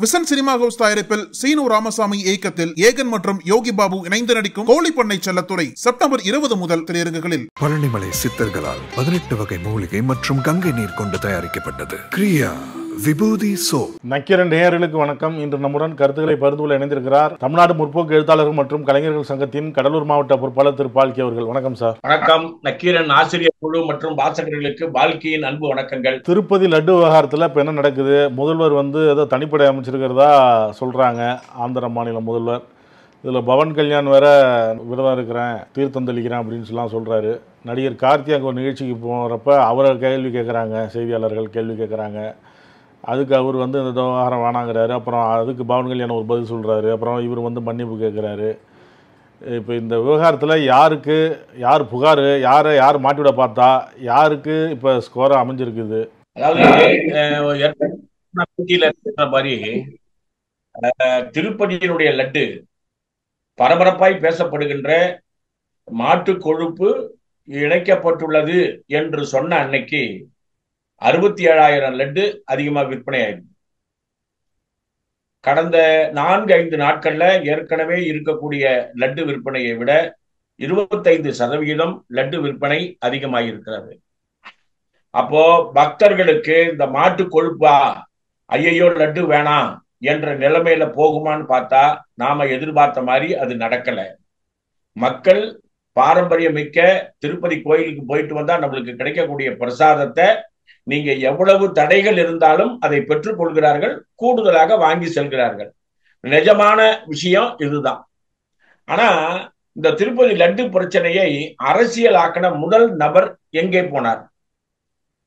Vision cinema house தயாரிப்பில் சீனு ராமசாமி இயக்கத்தில் ஏகன் மற்றும் யோகி பாபு இணைந்து நடிக்கும் கோழிப்பண்ணை செல்லத்துறை செப்டம்பர் 20 முதல் திரையரங்குகளில். பழனிமலை சித்தர்களால் 18 வகை மூலிகை மற்றும் கங்கை நீர் கொண்டு தயாரிக்கப்பட்டது கிரியா விபூதி சோப். நக்கீரன் நேயர்களுக்கு வணக்கம். இன்று நம்முடன் கருத்துக்களை பகிர்ந்து கொள்ள இணைந்திருக்கிறார் தமிழ்நாடு முற்போக்கு எழுத்தாளர்கள் மற்றும் கலைஞர்கள் சங்கத்தின் கடலூர் மாவட்ட பொறுப்பாளர் திரு பால்கி அவர்கள். வணக்கம் சார். வணக்கம். நக்கீரன் ஆசிரியர் குழு மற்றும் வாசகர்களுக்கு பால்கியின் அன்பு வணக்கங்கள். திருப்பதி லட்டு விவகாரத்தில் இப்போ என்ன நடக்குது? முதல்வர் ஏதோ தனிப்படை அமைச்சிருக்கிறதா சொல்றாங்க, ஆந்திர மாநில முதல்வர். இதில் பவன் கல்யாண் வேற விரதம் இருக்கிறேன், தீர்த்தம் தெளிக்கிறேன் அப்படின்னு சொல்லலாம் சொல்றாரு. நடிகர் கார்த்தி அங்கே ஒரு நிகழ்ச்சிக்கு போகிறப்ப அவரை கேள்வி கேட்குறாங்க, செய்தியாளர்கள் கேள்வி கேட்குறாங்க. அதுக்கு அவர் இந்த விவகாரம் வேணாங்கிறாரு. அப்புறம் அதுக்கு பவன் கல்யாணம் ஒரு பதில் சொல்கிறாரு. அப்புறம் இவர் மன்னிப்பு கேட்குறாரு. இப்போ இந்த விவகாரத்தில் யார் புகார், யார் மாட்டிவிட பார்த்தா யாருக்கு இப்போ ஸ்கோரை அமைஞ்சிருக்குது? அதாவது மாதிரி திருப்பதியினுடைய லட்டு பரபரப்பாய் பேசப்படுகின்ற மாட்டு கொழுப்பு இணைக்கப்பட்டுள்ளது என்று சொன்ன அன்னைக்கு 67,000 லட்டு அதிகமாக விற்பனை ஆயிருக்கு. கடந்த 4-5 நாட்கள்ல ஏற்கனவே இருக்கக்கூடிய லட்டு விற்பனையை விட 25% லட்டு விற்பனை அதிகமாகியிருக்கிறது. அப்போ பக்தர்களுக்கு இந்த மாட்டு கொழுப்பா, ஐயையோ லட்டு வேணாம் என்ற நிலைமையில போகுமான்னு பார்த்தா நாம எதிர்பார்த்த மாதிரி அது நடக்கல. மக்கள் பாரம்பரியமிக்க திருப்பதி கோயிலுக்கு போயிட்டு வந்தா நம்மளுக்கு கிடைக்கக்கூடிய பிரசாதத்தை நீங்க எவ்வளவு தடைகள் இருந்தாலும் அதை பெற்றுக் கொள்கிறார்கள், கூடுதலாக வாங்கி செல்கிறார்கள். நிஜமான விஷயம் இதுதான். ஆனா இந்த திருப்பதி லட்டு பிரச்சனையை அரசியலாக்கின முதல் நபர் எங்கே போனார்?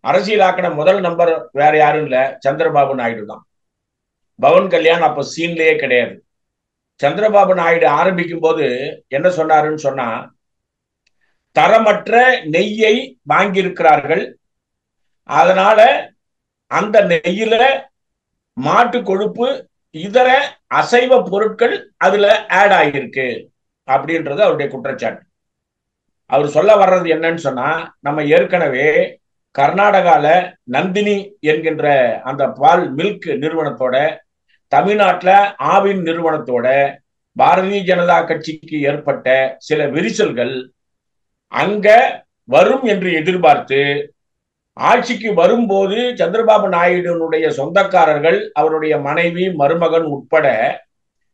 அரசியலாக்கின முதல் நபர் வேற யாரும் இல்ல, சந்திரபாபு நாயுடு தான். பவன் கல்யாண் அப்ப சீன்லயே கிடையாது. சந்திரபாபு நாயுடு ஆரம்பிக்கும் போது என்ன சொன்னாருன்னு சொன்னா, தரமற்ற நெய்யை வாங்கியிருக்கிறார்கள், அதனால அந்த நெய்யில மாட்டு கொழுப்பு இதர அசைவ பொருட்கள் அதுல ஆட் ஆகியிருக்கு அப்படின்றது அவருடைய குற்றச்சாட்டு. அவர் சொல்ல வர்றது என்னன்னு சொன்னா, நம்ம ஏற்கனவே கர்நாடகால நந்தினி என்கின்ற அந்த பால் மில்க் நிறுவனத்தோட, தமிழ்நாட்டுல ஆவின் நிறுவனத்தோட பாரதிய ஜனதா கட்சிக்கு ஏற்பட்ட சில விரிசல்கள் அங்க வரும் என்று எதிர்பார்த்து ஆட்சிக்கு வரும்போது சந்திரபாபு நாயுடுனுடைய சொந்தக்காரர்கள், அவருடைய மனைவி, மருமகன் உட்பட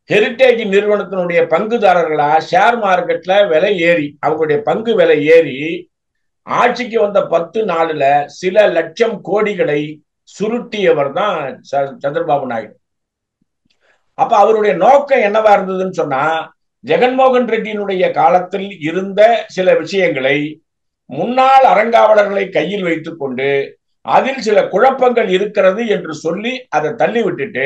ஹெரிட்டேஜ் நிறுவனத்தினுடைய பங்குதாரர்களா ஷேர் மார்க்கெட்ல விலை ஏறி, அவங்களுடைய பங்கு விலை ஏறி ஆட்சிக்கு வந்த 10 நாளுல சில லட்சம் கோடிகளை சுருட்டியவர் தான் சந்திரபாபு நாயுடு. அப்ப அவருடைய நோக்கம் என்னவா இருந்ததுன்னு சொன்னா, ஜெகன்மோகன் ரெட்டியினுடைய காலத்தில் இருந்த சில விஷயங்களை முன்னாள் அறங்காவலர்களை கையில் வைத்துக் கொண்டு அதில் சில குழப்பங்கள் இருக்கிறது என்று சொல்லி அதை தள்ளி விட்டுட்டு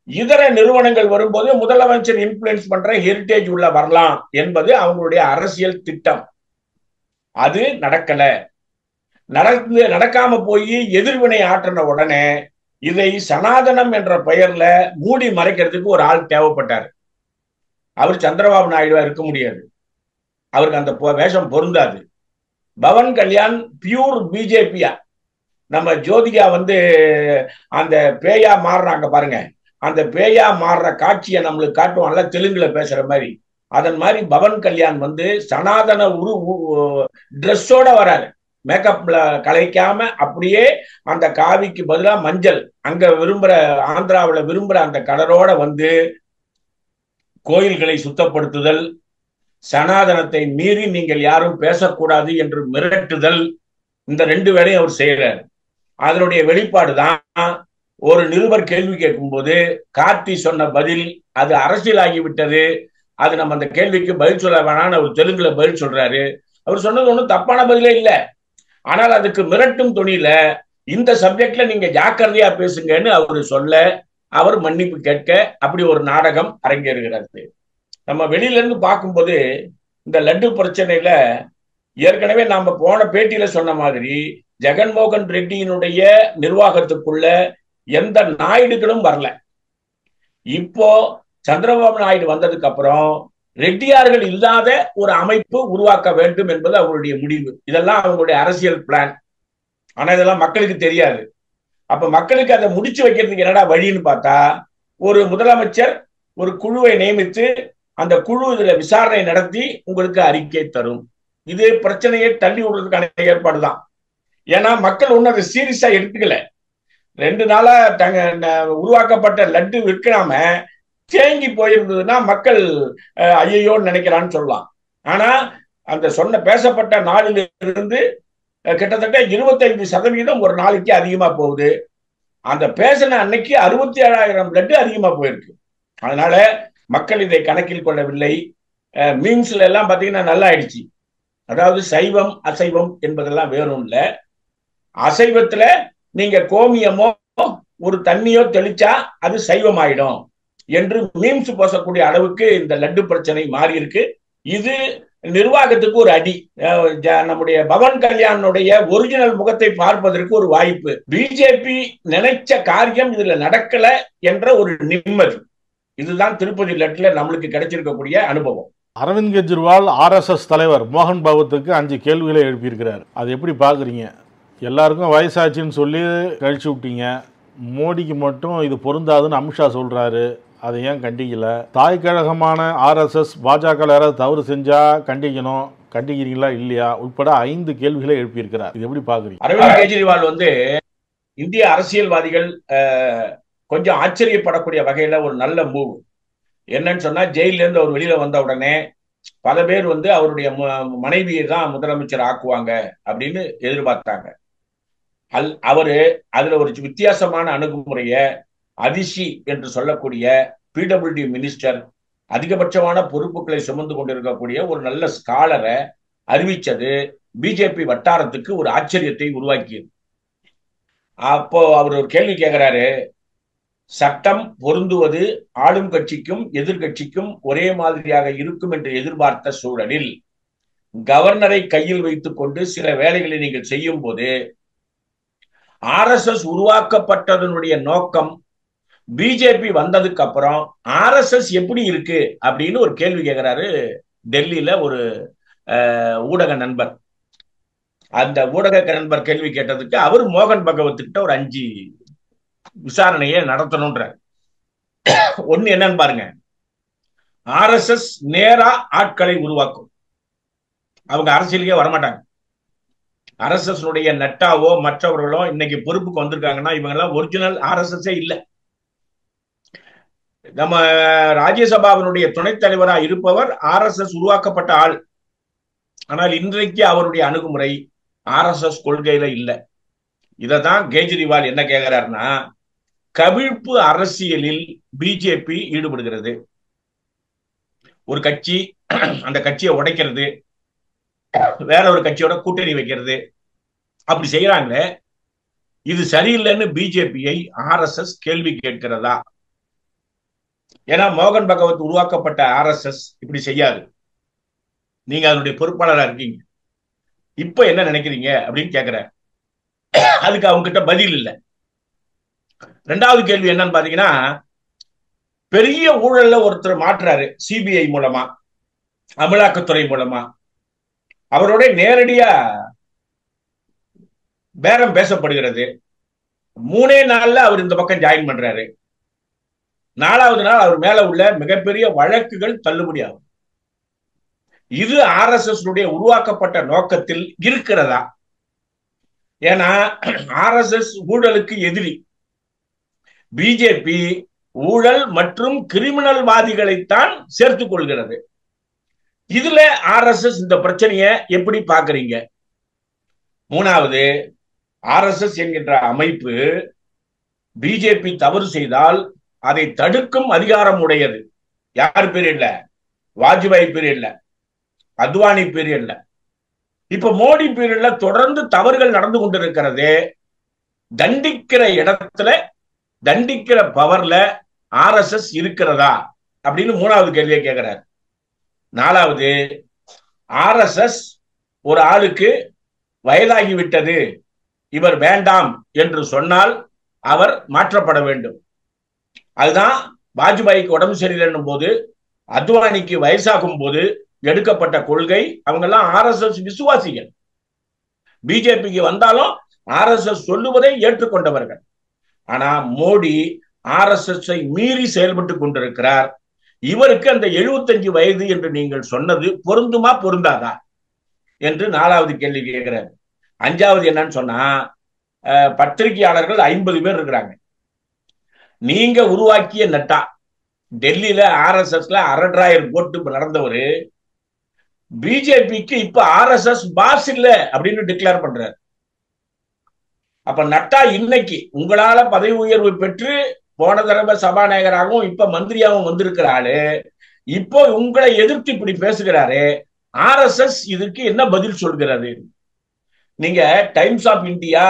இதர நிறுவனங்கள் வரும்போது முதலமைச்சர் இன்ஃபுளுன்ஸ் பண்ற ஹெரிட்டேஜ் உள்ள வரலாம் என்பது அவங்களுடைய அரசியல் திட்டம். அது நடக்காம போய் எதிர்வினை ஆற்றின உடனே இதை சனாதனம் என்ற பெயர்ல மூடி மறைக்கிறதுக்கு ஒரு ஆள் தேவைப்பட்டார். அவர் சந்திரபாபு நாயுடுவா இருக்க முடியாது, அவருக்கு அந்த வேஷம் பொருந்தாது. பவன் கல்யாண் பியூர் பிஜேபியா, நம்ம ஜோதிகா அந்த பேயா மாறுறாங்க பாருங்க, அந்த பேயா மாறுற காட்சியை நம்மளுக்கு காட்டுவான்ல தெலுங்குல பேசுற மாதிரி, அதன் மாதிரி பவன் கல்யாண் சனாதன ட்ரெஸ்ஸோட வராரு, மேக்கப்ல கலைக்காம அப்படியே அந்த காவிக்கு பதிலா மஞ்சள், அங்க ஆந்திராவில விரும்புற அந்த கலரோட கோயில்களை சுத்தப்படுத்துதல், சனாதனத்தை மீறி நீங்கள் யாரும் பேசக்கூடாது என்று மிரட்டுதல், இந்த 2 வேலையும் அவர் செய்யறாரு. அதனுடைய வெளிப்பாடுதான் ஒரு நிருபர் கேள்வி கேட்கும் போது கார்த்தி சொன்ன பதில், அது அரசியலாகிவிட்டது, அது நம்ம அந்த கேள்விக்கு பதில் சொல்ல வேணாம்னு அவர் தெலுங்குல பதில் சொல்றாரு. அவர் சொன்னது ஒன்றும் தப்பான பதிலே இல்லை, ஆனால் அதுக்கு மிரட்டும் துணியில இந்த சப்ஜெக்ட்ல நீங்க ஜாக்கிரதையா பேசுங்கன்னு அவரு சொல்ல, அவர் மன்னிப்பு கேட்க, அப்படி ஒரு நாடகம் அரங்கேறுகிறது. நம்ம வெளியில இருந்து பார்க்கும்போது இந்த லட்டு பிரச்சனையில ஏற்கனவே நாம போன பேட்டியில சொன்ன மாதிரி ஜெகன்மோகன் ரெட்டியினுடைய நிர்வாகத்துக்குள்ள எந்த நாயுடுகளும் வரல. இப்போ சந்திரபாபு நாயுடு வந்ததுக்கு அப்புறம் ரெட்டியார்கள் இல்லாத ஒரு அமைப்பு உருவாக்க வேண்டும் என்பது அவருடைய முடிவு. இதெல்லாம் அவங்களுடைய அரசியல் பிளான். ஆனா இதெல்லாம் மக்களுக்கு தெரியாது. அப்ப மக்களுக்கு அதை முடிச்சு வைக்கிறதுக்கு என்னடா வழின்னு பார்த்தா, ஒரு முதலமைச்சர் ஒரு குழுவை நியமித்து அந்த குழு இதுல விசாரணை நடத்தி உங்களுக்கு அறிக்கை தரும். இது பிரச்சனையை தள்ளி விடுறதுக்கான ஏற்பாடு தான். ஏன்னா மக்கள் ஒன்னும் அதை சீரியஸா எடுத்துக்கல. 2 நாளா உருவாக்கப்பட்ட லட்டு விற்காம தேங்கி போயிருந்ததுன்னா மக்கள் ஐயோன்னு நினைக்கிறான்னு சொல்லலாம். ஆனா அந்த பேசப்பட்ட நாளிலிருந்து கிட்டத்தட்ட 25% ஒரு நாளைக்கு அதிகமா போகுது. அந்த பேசின அன்னைக்கு 67,000 லட்டு அதிகமா போயிருக்கு. அதனால மக்கள் இதை கணக்கில் கொள்ளவில்லை. மீம்ஸ்ல எல்லாம் பாத்தீங்கன்னா நல்லா ஆயிடுச்சு. அதாவது சைவம் அசைவம் என்பதெல்லாம் வேறும் இல்ல. அசைவத்துல நீங்க கோமியமோ ஒரு தண்ணியோ தெளிச்சா அது சைவம் ஆயிடும் என்று மீம்ஸ் போசக்கூடிய அளவுக்கு இந்த லட்டு பிரச்சனை மாறி இருக்கு. இது நிர்வாகத்துக்கு ஒரு அடி. நம்முடைய பவன் கல்யாணுடைய ஒரிஜினல் முகத்தை பார்ப்பதற்கு ஒரு வாய்ப்பு. பிஜேபி நினைச்ச காரியம் இதுல நடக்கல என்ற ஒரு நிம்மதி. இதுதான் திருப்பதி லட்டுல நம்மளுக்கு கிடைச்சிருக்கக்கூடிய அனுபவம். அரவிந்த் கெஜ்ரிவால் RSS தலைவர் மோகன் பாகவத்துக்கு 5 கேள்விகளை எழுப்பியிருக்கிறார். அது எப்படி பார்க்குறீங்க? எல்லாருக்கும் வயசாச்சுன்னு சொல்லி கழிச்சு விட்டீங்க. மோடிக்கு மட்டும் இது பொருந்தாதுன்னு அமித்ஷா சொல்கிறாரு. அதை ஏன் கண்டிக்கல? தாய் கழகமான RSS பாஜக யாராவது தவறு செஞ்சா கண்டிக்கணும், கண்டிக்கிறீங்களா இல்லையா உட்பட 5 கேள்விகளை எழுப்பியிருக்கிறார். இது எப்படி பார்க்குறீங்க? அரவிந்த் கெஜ்ரிவால் இந்திய அரசியல்வாதிகள் கொஞ்சம் ஆச்சரியப்படக்கூடிய வகையில ஒரு நல்ல மூவ். என்னன்னு சொன்னா, ஜெயில இருந்து அவர் வெளியில வந்த உடனே பல பேர் அவருடைய மனைவியை தான் முதலமைச்சர் ஆக்குவாங்க அப்படின்னு எதிர்பார்த்தாங்க. அவரு அதுல ஒரு வித்தியாசமான அணுகுமுறைய அதிஷி என்று சொல்லக்கூடிய PWD மினிஸ்டர், அதிகபட்சமான பொறுப்புகளை சுமந்து கொண்டிருக்கக்கூடிய ஒரு நல்ல ஸ்காலரை அறிவிச்சது பிஜேபி வட்டாரத்துக்கு ஒரு ஆச்சரியத்தை உருவாக்கியது. அப்போ அவர் ஒரு கேள்வி கேட்கிறாரு, சட்டம் பொருந்துவது ஆளும் கட்சிக்கும் எதிர்கட்சிக்கும் ஒரே மாதிரியாக இருக்கும் என்று எதிர்பார்த்த சூழலில் கவர்னரை கையில் வைத்துக் கொண்டு சில வேலைகளை நீங்கள் செய்யும் போது RSS உருவாக்கப்பட்டதனுடைய நோக்கம் பிஜேபி வந்ததுக்கு அப்புறம் RSS எப்படி இருக்கு அப்படின்னு ஒரு கேள்வி கேட்கிறாரு டெல்லியில ஒரு ஊடக நண்பர். அந்த ஊடக நண்பர் கேள்வி கேட்டதுக்கு அவர் மோகன் பகவத்துக்கிட்ட ஒரு 5 விசாரணையை நடத்தணும்ன்ற. ஒண்ணு என்னன்னு பாருங்க, RSS நேரா ஆட்களை உருவாக்கும். அவங்க அரசியலுக்கே வரமாட்டாங்க. RSS நட்டாவோ மற்றவர்களோ இன்னைக்கு பொறுப்புக்கு வந்திருக்காங்கன்னா இவங்க எல்லாம் ஒரிஜினல் RSS இல்ல. நம்ம ராஜ்யசபாவினுடைய துணைத் தலைவராக இருப்பவர் RSS உருவாக்கப்பட்ட ஆள். ஆனால் இன்றைக்கு அவருடைய அணுகுமுறை RSS கொள்கையில இல்ல. இததான் கெஜ்ரிவால் என்ன கேட்கிறாருன்னா, கவிழ்ப்பு அரசியலில் பிஜேபி ஈடுபடுகிறது. ஒரு கட்சி அந்த கட்சியை உடைக்கிறது, வேற ஒரு கட்சியோட கூட்டணி வைக்கிறது, அப்படி செய்யறாங்க. இது சரியில்லைன்னு பிஜேபியை RSS கேள்வி கேட்கிறதா? ஏன்னா மோகன் பகவத் உருவாக்கப்பட்ட RSS இப்படி செய்யாது. நீங்க அதனுடைய பொறுப்பாளராக இருக்கீங்க, இப்ப என்ன நினைக்கிறீங்க அப்படின்னு கேட்கிற. அதுக்கு அவங்க கிட்ட பதில் இல்லை. 2வது கேள்வி என்னன்னு பாத்தீங்கன்னா, பெரிய ஊழல்ல ஒருத்தர் மாற்றாரு சிபிஐ மூலமா, அமலாக்கத்துறை மூலமா. அவரோட நேரடியா பேரம் பேசப்படுகிறது. 3 நாள்ல அவர் இந்த பக்கம் ஜாயின் பண்றாரு. 4வது நாள் அவர் மேல உள்ள மிகப்பெரிய வழக்குகள் தள்ளுபடி ஆகும். இது RSS உருவாக்கப்பட்ட நோக்கத்தில் இருக்கிறதா? ஏன்னா RSS ஊழலுக்கு எதிரி. பிஜேபி ஊழல் மற்றும் கிரிமினல்வாதிகளைத்தான் சேர்த்துக் கொள்கிறது. இதுல RSS இந்த பிரச்சனையை எப்படி பாக்குறீங்க? 3வது, RSS என்கின்ற அமைப்பு பிஜேபி தவறு செய்தால் அதை தடுக்கும் அதிகாரம் உடையது. யார் பீரியட்ல? வாஜ்பாய் பீரியட்ல, அத்வானி பீரியட்ல. இப்ப மோடி பீரியட்ல தொடர்ந்து தவறுகள் நடந்து கொண்டிருக்கிறது. தண்டிக்கிற இடத்துல, தண்டிக்கிற பவர்ல RSS இருக்கிறதா அப்படின்னு 3வது கேள்வியை கேட்கிறார். 4வது, RSS ஒரு ஆளுக்கு வயதாகிவிட்டது, இவர் வேண்டாம் என்று சொன்னால் அவர் மாற்றப்பட வேண்டும். அதுதான் வாஜ்பாய்க்கு உடம்பு சரியில்லைன்னும் போது, அத்வானிக்கு வயசாகும் போது எடுக்கப்பட்ட கொள்கை. அவங்க எல்லாம் RSS விசுவாசிகள். பிஜேபிக்கு வந்தாலும் RSS சொல்லுவதை ஏற்றுக்கொண்டவர்கள். ஆனா மோடி RSS மீறி செயல்பட்டு கொண்டிருக்கிறார். இவருக்கு அந்த 75 வயது என்று நீங்கள் சொன்னது பொருந்துமா பொருந்தாதா என்று 4வது கேள்வி கேட்கிறார். 5வது என்னன்னு சொன்னா, பத்திரிகையாளர்கள் 50 பேர் இருக்கிறாங்க. நீங்க உருவாக்கிய நட்டா டெல்லியில RSSல அரட்ராயர் போட்டு நடந்தவர் பிஜேபிக்கு இப்ப RSS பாஸ் இல்ல அப்படின்னு டிக்ளேர் பண்றாரு. அப்ப நட்டா இன்னைக்கு உங்களால பதவி உயர்வு பெற்று போன தடவை சபாநாயகராகவும் இப்ப மந்திரியாகவும் வந்திருக்கிறாரு. இப்போ உங்களை எதிர்த்து இப்படி பேசுகிறாரு. RSS இதுக்கு என்ன பதில் சொல்கிறது? நீங்க Times of India,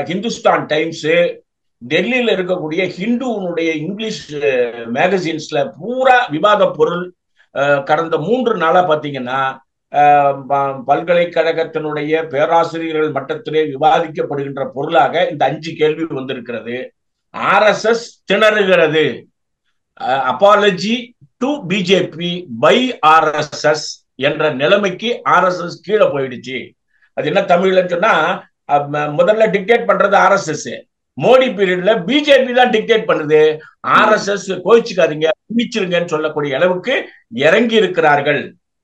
Hindustan Times, டெல்லியில இருக்கக்கூடிய ஹிந்துனுடைய இங்கிலீஷ் மேகசின்ஸ்ல பூரா விவாத பொருள் கடந்த 3 நாளா பாத்தீங்கன்னா பல்கலைக்கழகத்தினுடைய பேராசிரியர்கள் மட்டத்திலே விவாதிக்கப்படுகின்ற பொருளாக இந்த 5 கேள்வி வந்திருக்கிறது. RSS திணறுகிறது. Apology to BJP by RSS என்ற நிலைமைக்கு RSS கீழே போயிடுச்சு. அது என்ன தமிழ்ல சொன்னா, முதல்ல டிக்டேட் பண்றது RSS, மோடி பீரியட்ல பிஜேபி தான் டிக்டேட் பண்ணுது. RSS கோயிச்சுக்காதீங்க, பிடிச்சிருங்கன்னு சொல்லக்கூடிய அளவுக்கு இறங்கி இருக்கிறார்கள்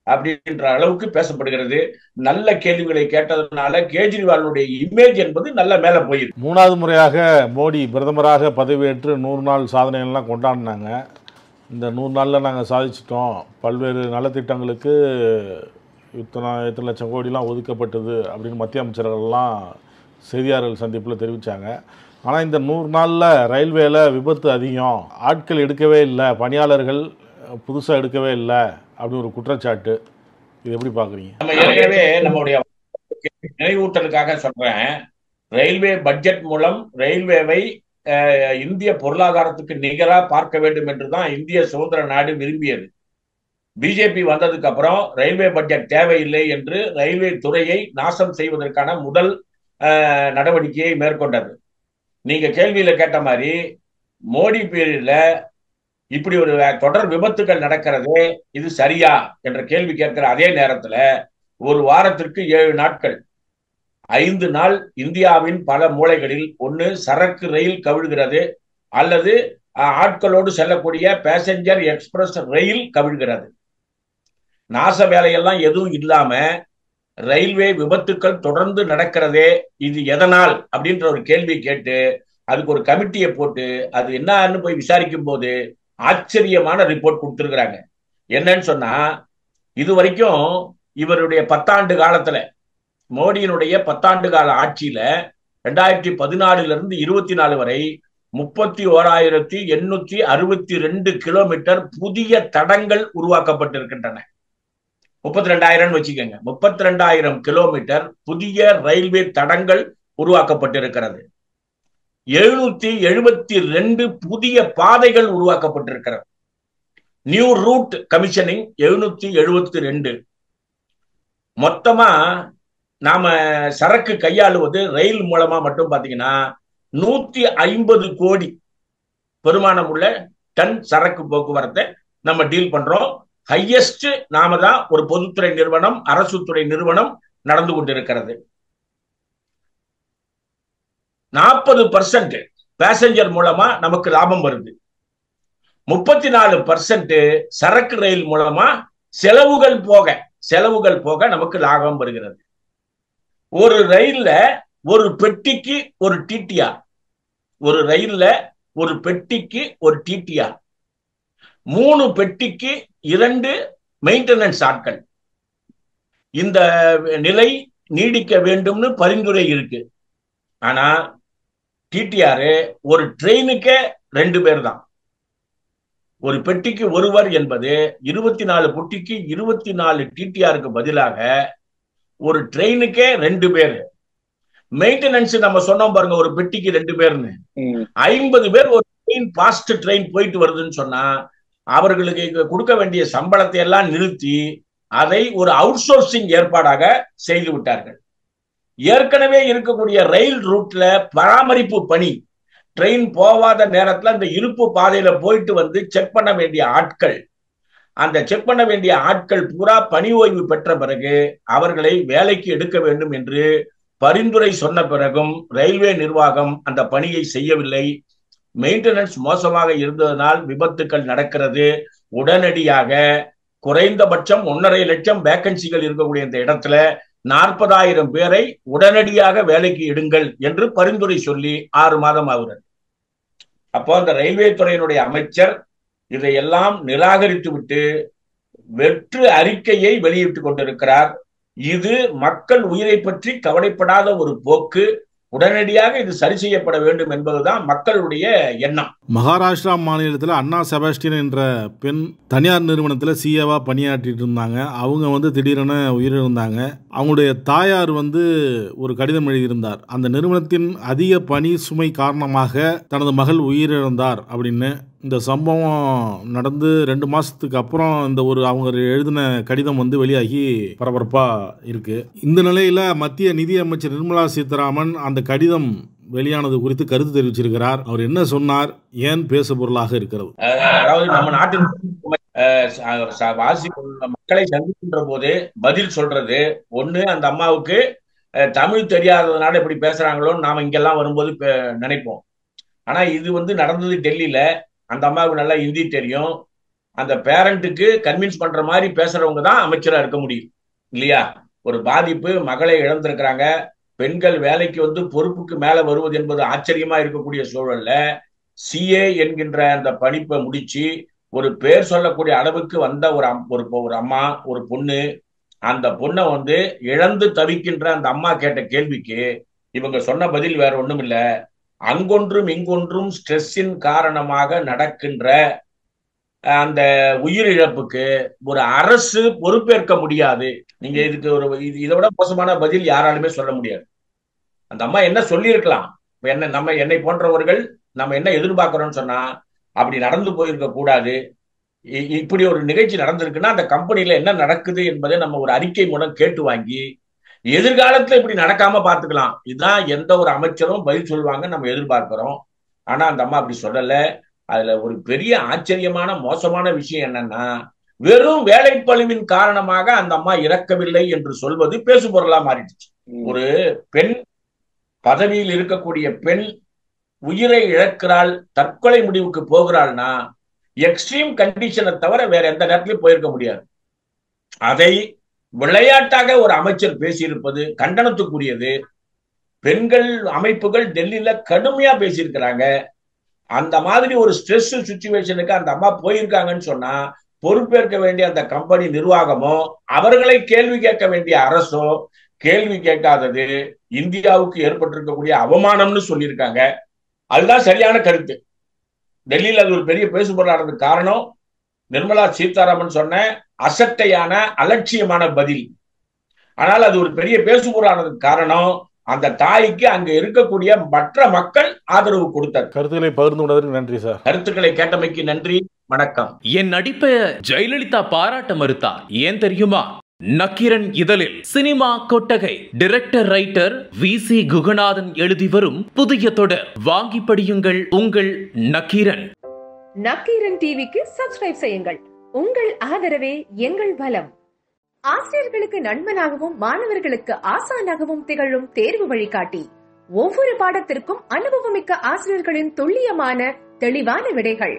அப்படின்ற அளவுக்கு பேசப்படுகிறது. நல்ல கேள்விகளை கேட்டதுனால கேஜ்ரிவாலுடைய இமேஜ் என்பது நல்ல மேல போயிருக்கு. 3வது முறையாக மோடி பிரதமராக பதவியேற்று 100 நாள் சாதனைகள்லாம் கொண்டாடினாங்க. இந்த 100 நாளில் நாங்கள் சாதிச்சிட்டோம், பல்வேறு நலத்திட்டங்களுக்கு இத்தனை லட்சம் கோடிலாம் ஒதுக்கப்பட்டது அப்படின்னு மத்திய அமைச்சர்கள்லாம் செய்தியாளர்கள் சந்திப்பில் தெரிவித்தாங்க. ஆனால் இந்த 100 நாளில் ரயில்வேல விபத்து அதிகம், ஆட்கள் எடுக்கவே இல்லை, பணியாளர்கள் புதுசாக எடுக்கவே இல்லை அப்படின்னு ஒரு குற்றச்சாட்டு. இது எப்படி பார்க்குறீங்க? நம்ம ஏற்கனவே நம்முடைய நினைவூட்டலுக்காக சொல்றேன், ரயில்வே பட்ஜெட் மூலம் ரயில்வேவை இந்திய பொருளாதாரத்துக்கு நிகரா பார்க்க வேண்டும் என்றுதான் இந்திய சுதந்திர நாடு விரும்பியது. பிஜேபி வந்ததுக்கு அப்புறம் ரயில்வே பட்ஜெட் தேவையில்லை என்று ரயில்வே துறையை நாசம் செய்வதற்கான முதல் நடவடிக்கையை மேற்கொண்டது. நீங்க கேள்வியில கேட்ட மாதிரி மோடி பீரியட்ல இப்படி ஒரு தொடர் விபத்துகள் நடக்கிறது, இது சரியா என்ற கேள்வி கேட்கிற அதே நேரத்துல ஒரு வாரத்திற்கு 7 நாட்கள் 5 நாள் இந்தியாவின் பல மூலைகளில் ஒன்று சரக்கு ரயில் கவிழ்கிறது அல்லது ஆட்களோடு செல்லக்கூடிய பேசஞ்சர் எக்ஸ்பிரஸ் ரயில் கவிழ்கிறது. நாச வேலையெல்லாம் எதுவும் இல்லாம ரயில்வே விபத்துக்கள் தொடர்ந்து நடக்கிறதே, இது எதனால் அப்படின்ற ஒரு கேள்வி கேட்டு அதுக்கு ஒரு கமிட்டியை போட்டு அது என்னன்னு போய் விசாரிக்கும் போது ஆச்சரியமான ரிப்போர்ட் கொடுத்திருக்கிறாங்க. என்னன்னு சொன்னா, இது வரைக்கும் இவருடைய 10 ஆண்டு காலத்துல, மோடியினுடைய 10 ஆண்டு கால ஆட்சியில 2014 இருந்து 24 வரை 31,862 கிலோமீட்டர் புதிய தடங்கள் உருவாக்கப்பட்டிருக்கின்றன. 32,000 வச்சுக்கோங்க, 32,000 கிலோமீட்டர் புதிய ரயில்வே தடங்கள் உருவாக்கப்பட்டிருக்கிறது. 772 புதிய பாதைகள் உருவாக்கப்பட்டிருக்கிறது. New root commissioning 772. மொத்தமா நாம சரக்கு கையாளுவது ரயில் மூலமா மட்டும் பாத்தீங்கன்னா 150 கோடி பெருமானம் உள்ள டன் சரக்கு போக்குவரத்தை நம்ம டீல் பண்றோம். ஹையஸ்ட் நாம தான் ஒரு பொதுத்துறை நிறுவனம், அரசு துறை நிறுவனம் நடந்து கொண்டிருக்கிறது. 40% பேசஞ்சர் மூலமா நமக்கு லாபம் வருது. 34% சரக்கு ரயில் மூலமா செலவுகள் போக நமக்கு லாபம் வருகிறது. ஒரு ரயில்ல ஒரு பெட்டிக்கு ஒரு டிடிஆர், ஒரு ரயில்ல ஒரு பெட்டிக்கு ஒரு டிடிஆர், 3 பெட்டிக்கு 2 மெயின்டெனன்ஸ் ஆட்கள். இந்த நிலை நீடிக்க வேண்டும்னு பரிந்துரை இருக்கு. ஆனா டிடிஆர் ஒரு ட்ரெயினுக்கே 2 பேர் தான். ஒரு பெட்டிக்கு ஒருவர் என்பது 24 பெட்டிக்கு 24 டிடிஆருக்கு பதிலாக ஒரு ட்ரெயினுக்கே 2 பேர். மெயின்டெனன்ஸ் நம்ம சொன்னோம் பாருங்க, ஒரு பெட்டிக்கு 2 பேர்னு, 50 பேர் ஒரு ட்ரெயின், பாஸ்ட் ட்ரெயின் போயிட்டு வருதுன்னு சொன்னா அவர்களுக்கு கொடுக்க வேண்டிய சம்பளத்தை எல்லாம் நிறுத்தி அதை ஒரு அவுட் சோர்சிங் ஏற்பாடாக செய்து விட்டார்கள். ஏற்கனவே இருக்கக்கூடிய ரயில் ரூட்ல பராமரிப்பு பணி, ட்ரெயின் போவாத நேரத்துல அந்த இருப்பு பாதையில போயிட்டு வந்து செக் பண்ண வேண்டிய ஆட்கள், அந்த செக் பண்ண வேண்டிய ஆட்கள் பூரா பணி ஓய்வு பெற்ற பிறகு அவர்களை வேலைக்கு எடுக்க வேண்டும் என்று பரிந்துரை சொன்ன பிறகும் ரயில்வே நிர்வாகம் அந்த பணியை செய்யவில்லை. மெயின்டெனன்ஸ் மோசமாக இருந்ததனால் விபத்துக்கள் நடக்கிறது. உடனடியாக குறைந்தபட்சம் 1.5 லட்சம் வேகன்சிகள் இருக்கக்கூடிய இந்த இடத்துல 40,000 பேரை உடனடியாக வேலைக்கு எடுங்கள் என்று பரிந்துரை சொல்லி 6 மாதம் ஆகிறது. அப்போ அந்த ரயில்வே துறையினுடைய அமைச்சர் இதையெல்லாம் நிராகரித்து விட்டு வெற்று அறிக்கையை வெளியிட்டுக் கொண்டிருக்கிறார். இது மக்கள் உயிரை பற்றி கவலைப்படாத ஒரு போக்கு. உடனடியாக இது சரி செய்யப்பட வேண்டும் என்பதுதான் மக்களுடைய எண்ணம். மகாராஷ்டிரா மாநிலத்தில் அண்ணா செபாஸ்டியன் என்ற பெண் தனியார் நிறுவனத்தில் சிஏவா பணியாற்றிட்டு இருந்தாங்க. அவங்க திடீரென உயிரிழந்தாங்க. அவங்களுடைய தாயார் ஒரு கடிதம் எழுதியிருந்தார். அந்த நிறுவனத்தின் அதிக பணி சுமை காரணமாக தனது மகள் உயிரிழந்தார் அப்படின்னு. இந்த சம்பவம் நடந்து 2 மாசத்துக்கு அப்புறம் அவங்க எழுதின கடிதம் வெளியாகி பரபரப்பா இருக்கு. இந்த நிலையில மத்திய நிதி அமைச்சர் நிர்மலா சீதாராமன் அந்த கடிதம் வெளியானது குறித்து கருத்து தெரிவிச்சிருக்கிறார். அவர் என்ன சொன்னார், ஏன் பேசு பொருளாக இருக்கிறது? அதாவது நம்ம நாட்டின் மக்களை சந்திக்கின்ற போது பதில் சொல்றது ஒண்ணு, அந்த அம்மாவுக்கு தமிழ் தெரியாததுனால எப்படி பேசுறாங்களோன்னு நாம இங்கெல்லாம் வரும்போது நினைப்போம். ஆனா இது நடந்தது டெல்லியில. அந்த அம்மாவுக்கு நல்லா ஹிந்தி தெரியும். அந்த பேரண்ட்டுக்கு கன்வின்ஸ் பண்ற மாதிரி பேசுறவங்க தான் அமைச்சரா இருக்க முடியும் இல்லையா? ஒரு பாதிப்பு, மகளை இழந்திருக்கிறாங்க. பெண்கள் வேலைக்கு பொறுப்புக்கு மேல வருவது என்பது ஆச்சரியமா இருக்கக்கூடிய சூழல்ல சிஏ என்கின்ற அந்த படிப்பை முடிச்சு ஒரு பேர் சொல்லக்கூடிய அளவுக்கு வந்த ஒரு அம்மா, ஒரு பொண்ணு, அந்த பொண்ணை இழந்து தவிக்கின்ற அந்த அம்மா கேட்ட கேள்விக்கு இவங்க சொன்ன பதில் வேற ஒண்ணும் இல்ல. அங்கொன்றும் இங்கொன்றும் ஸ்ட்ரெஸ்ஸின் காரணமாக நடக்கின்ற அந்த உயிரிழப்புக்கு ஒரு அரசு பொறுப்பேற்க முடியாது. நீங்க இதுக்கு இதை விட மோசமான பதில் யாராலுமே சொல்ல முடியாது. அந்த அம்மா என்ன சொல்லி இருக்கலாம்? என்னை போன்றவர்கள் நம்ம என்ன எதிர்பார்க்கிறோம்னு சொன்னா, அப்படி நடந்து போயிருக்க கூடாது. இப்படி ஒரு நிகழ்ச்சி நடந்திருக்குன்னா அந்த கம்பெனில என்ன நடக்குது என்பதை நம்ம ஒரு அறிக்கை மூலம் கேட்டு வாங்கி எதிர்காலத்துல இப்படி நடக்காம பாத்துக்கலாம். இதுதான் எந்த ஒரு அமைச்சரும் பதில் சொல்லுவாங்க நம்ம எதிர்பார்க்கிறோம். ஆனா அந்த அம்மா அப்படி சொல்லல. அதுல ஒரு பெரிய ஆச்சரியமான மோசமான விஷயம் என்னன்னா, வெறும் வேலைப்பளுவின் காரணமாக அந்த அம்மா இறக்கவில்லை என்று சொல்வது பேசு பொருளா மாறிடுச்சு. ஒரு பெண், பதவியில் இருக்கக்கூடிய பெண் உயிரை இழக்கிறாள், தற்கொலை முடிவுக்கு போகிறாள்னா எக்ஸ்ட்ரீம் கண்டிஷனை தவிர வேற எந்த நேரத்திலும் போயிருக்க முடியாது. அதை விளையாட்டாக ஒரு அமைச்சர் பேசியிருப்பது கண்டனத்துக்குரியது. பெண்கள் அமைப்புகள் டெல்லியில கடுமையா பேசியிருக்கிறாங்க. அந்த மாதிரி ஒரு ஸ்ட்ரெஸ் சிச்சுவேஷனுக்கு அந்த அம்மா போயிருக்காங்கன்னு சொன்னா பொறுப்பேற்க வேண்டிய அந்த கம்பெனி நிர்வாகமோ அவர்களை கேள்வி கேட்க வேண்டிய அரசோ கேள்வி கேட்காதது இந்தியாவுக்கு ஏற்பட்டிருக்கக்கூடிய அவமானம்னு சொல்லியிருக்காங்க. அதுதான் சரியான கருத்து. டெல்லியில் அது ஒரு பெரிய பேசுபொருளானதுக்கு காரணம் நிர்மலா சீதாராமன் சொன்ன அசட்டையான அலட்சியமான பதில். ஆனால் அது ஒரு பெரிய பேசுபொருளானதுக்கு காரணம் அந்த தாய்க்கு அங்க இருக்கக்கூடிய மற்ற மக்கள் ஆதரவு கொடுத்தார். கருத்துக்களை பகிர்ந்து கொண்டதற்கு நன்றி சார். கருத்துக்களை கேட்டமைக்கு நன்றி, வணக்கம். என் நடிப்பை ஜெயலலிதா பாராட்ட மறுத்தார். ஏன் தெரியுமா? நக்கீரன் இதழில் சினிமா கொட்டகை டைரக்டர் ரைட்டர் VC குகநாதன் எழுதி வரும் புதிய தொடர் வாங்கி படியுங்கள் உங்கள் நக்கீரன். நக்கீரன் டிவிக்கு சப்ஸ்கிரைப் செய்யுங்கள். உங்கள் ஆதரவே எங்கள் பலம். ஆசிரியர்களுக்கு நண்பனாகவும் மாணவர்களுக்கு ஆசானாகவும் திகழும் தேர்வு வழிகாட்டி. ஒவ்வொரு பாடத்திற்கும் அனுபவமிக்க ஆசிரியர்களின் துல்லியமான தெளிவான விடைகள்.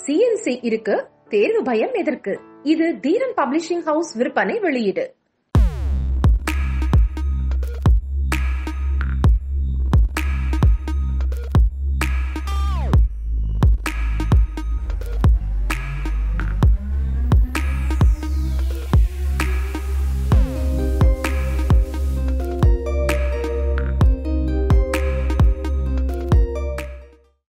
CNC இருக்கு, தேர்வு பயம் எதற்கு? இது தீரன் பப்ளிஷிங் ஹவுஸ் விற்பனை வெளியீடு.